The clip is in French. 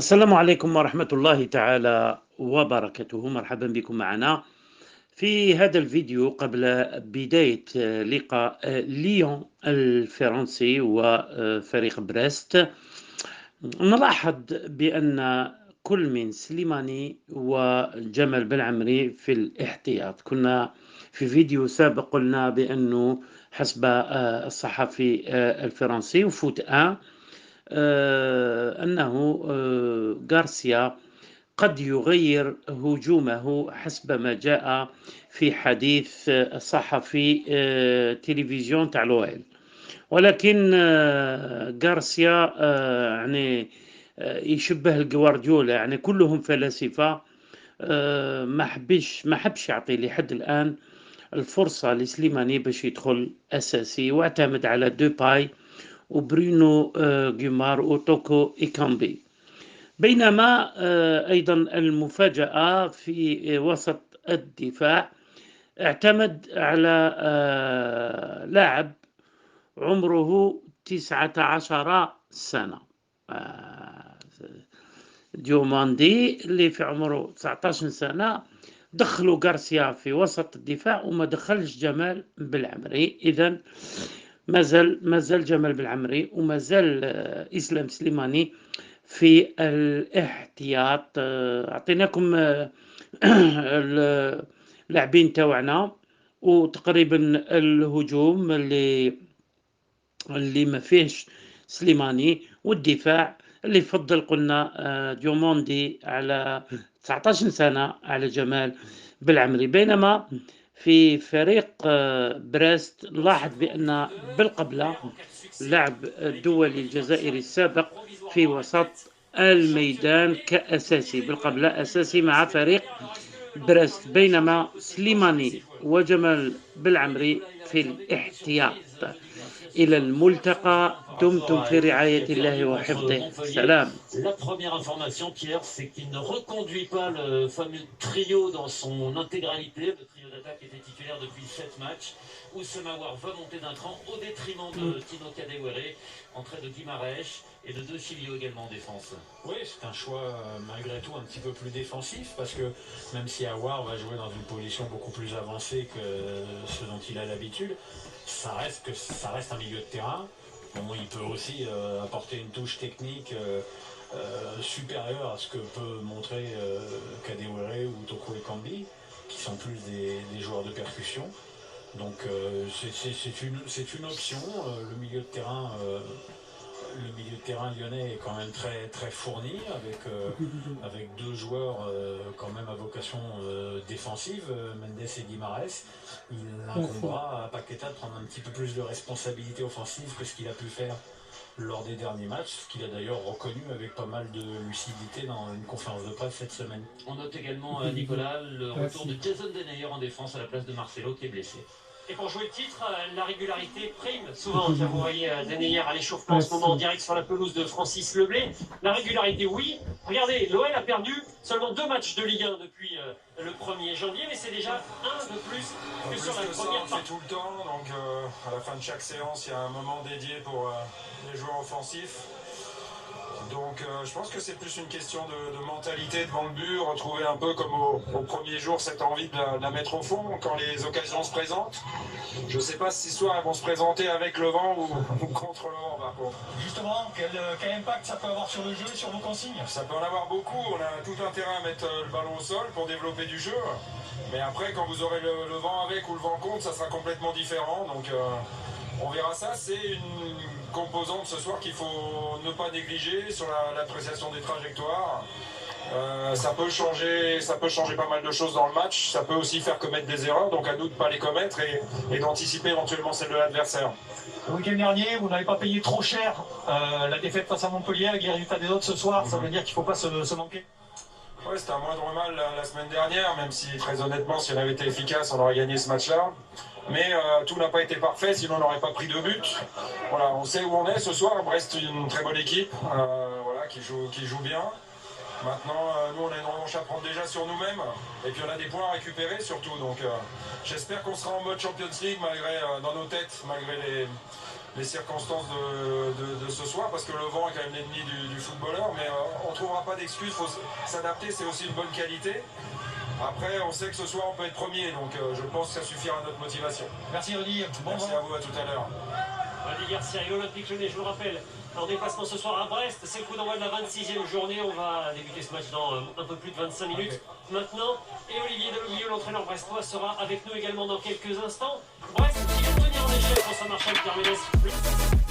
السلام عليكم ورحمة الله تعالى وبركاته. مرحبا بكم معنا في هذا الفيديو قبل بداية لقاء ليون الفرنسي وفريق بريست. نلاحظ بأن كل من سليماني وجمال بن عمري في الاحتياط. كنا في فيديو سابق قلنا بأنه حسب الصحفي الفرنسي وفوت أنه غارسيا قد يغير هجومه حسب ما جاء في حديث صحفي تلفزيون تاع الوائل، ولكن غارسيا يعني يشبه الجوارديولا، يعني كلهم فلاسفة. ما حبش يعطي لحد الآن الفرصة لسليماني باش يدخل أساسي، واعتمد على دوباي وبرونو جيمار وتوكو إيكامبي. بينما أيضا المفاجأة في وسط الدفاع، اعتمد على لاعب عمره 19 سنة، ديوماندي اللي في عمره 19 سنة. دخلوا غارسيا في وسط الدفاع وما دخلش جمال بالعمري. إذن ما زال جمال بالعمري وما زال إسلام سليماني في الاحتياط. أعطيناكم اللاعبين تاوعنا وتقريبا الهجوم اللي ما فيهش سليماني، والدفاع اللي فضل قلنا ديوموندي على 19 سنة على جمال بالعمري. بينما في فريق بريست نلاحظ بأن بالقبلة اللاعب الدولي الجزائري السابق في وسط الميدان كأساسي، بالقبلة أساسي مع فريق بريست، بينما سليماني وجمال بالعمري في الاحتياط. إلى الملتقى، دمتم في رعاية الله وحفظه. سلام. La première information, Pierre, c'est qu'il ne reconduit pas le fameux trio dans son intégralité. Le trio d'attaque était titulaire depuis 7 matchs. Oussama Aouar va monter d'un cran au détriment de Tino Kadewere. Entrée de Guimarães et de De Chilio également en défense. Oui, c'est un choix malgré tout un petit peu plus défensif, parce que même si Aouar va jouer dans une position beaucoup plus avancée que ce dont il a l'habitude, ça reste un milieu de terrain. Bon, il peut aussi apporter une touche technique supérieure à ce que peut montrer Kadewere ou Toko Ekambi, qui sont plus des joueurs de percussion. Donc c'est une option. Le milieu de terrain lyonnais est quand même très, très fourni, avec deux joueurs quand même à vocation défensive, Mendes et Guimarães. Il incombera à Paqueta de prendre un petit peu plus de responsabilité offensive que ce qu'il a pu faire lors des derniers matchs, ce qu'il a d'ailleurs reconnu avec pas mal de lucidité dans une conférence de presse cette semaine. On note également, Nicolas, le retour de Jason Denayer en défense à la place de Marcelo qui est blessé. Et pour jouer le titre, la régularité prime souvent. Vous voyez Denayer à l'échauffement en ce moment en direct sur la pelouse de Francis Leblé. La régularité, oui. Regardez, l'OL a perdu seulement 2 matchs de Ligue 1 depuis le 1er janvier, mais c'est déjà un de plus que sur la première partie. On fait tout le temps, donc à la fin de chaque séance, il y a un moment dédié pour les joueurs offensifs. Donc je pense que c'est plus une question de mentalité devant le but, retrouver un peu comme au premier jour cette envie de la mettre au fond quand les occasions se présentent. Je ne sais pas si ce soir elles vont se présenter avec le vent ou contre le vent par contre. Justement, quel impact ça peut avoir sur le jeu et sur vos consignes? Ça peut en avoir beaucoup, on a tout intérêt à mettre le ballon au sol pour développer du jeu. Mais après quand vous aurez le vent avec ou le vent contre, ça sera complètement différent. Donc on verra ça, c'est une composante ce soir qu'il faut ne pas négliger sur l'appréciation des trajectoires. Ça peut changer pas mal de choses dans le match, ça peut aussi faire commettre des erreurs, donc à nous de ne pas les commettre et d'anticiper éventuellement celle de l'adversaire. Le week-end dernier, vous n'avez pas payé trop cher la défaite face à Montpellier avec les résultats des autres ce soir, ça veut dire qu'il ne faut pas se manquer? Ouais, c'était un moindre mal la semaine dernière, même si très honnêtement, si on avait été efficace, on aurait gagné ce match-là. Mais tout n'a pas été parfait, sinon on n'aurait pas pris 2 buts. Voilà, on sait où on est ce soir. Brest, une très bonne équipe, voilà, qui joue bien. Maintenant, nous, on a une revanche à prendre déjà sur nous-mêmes. Et puis on a des points à récupérer surtout. Donc j'espère qu'on sera en mode Champions League malgré, dans nos têtes, malgré les circonstances de ce soir, parce que le vent est quand même l'ennemi du footballeur, mais on ne trouvera pas d'excuses, il faut s'adapter, c'est aussi une bonne qualité. Après, on sait que ce soir on peut être premier, donc je pense que ça suffira à notre motivation. Merci Rudy, Merci à vous, à tout à l'heure. Rudy Garcia et l'Olympique Lyonnais, je vous le rappelle, en déplacement ce soir à Brest, c'est le coup d'envoi de la 26e journée. On va débuter ce match dans un peu plus de 25 minutes maintenant. Et Olivier Deloglio, l'entraîneur brestois, sera avec nous également dans quelques instants. Brest qui vient de venir en échec pour Saint-Martin Carmenes.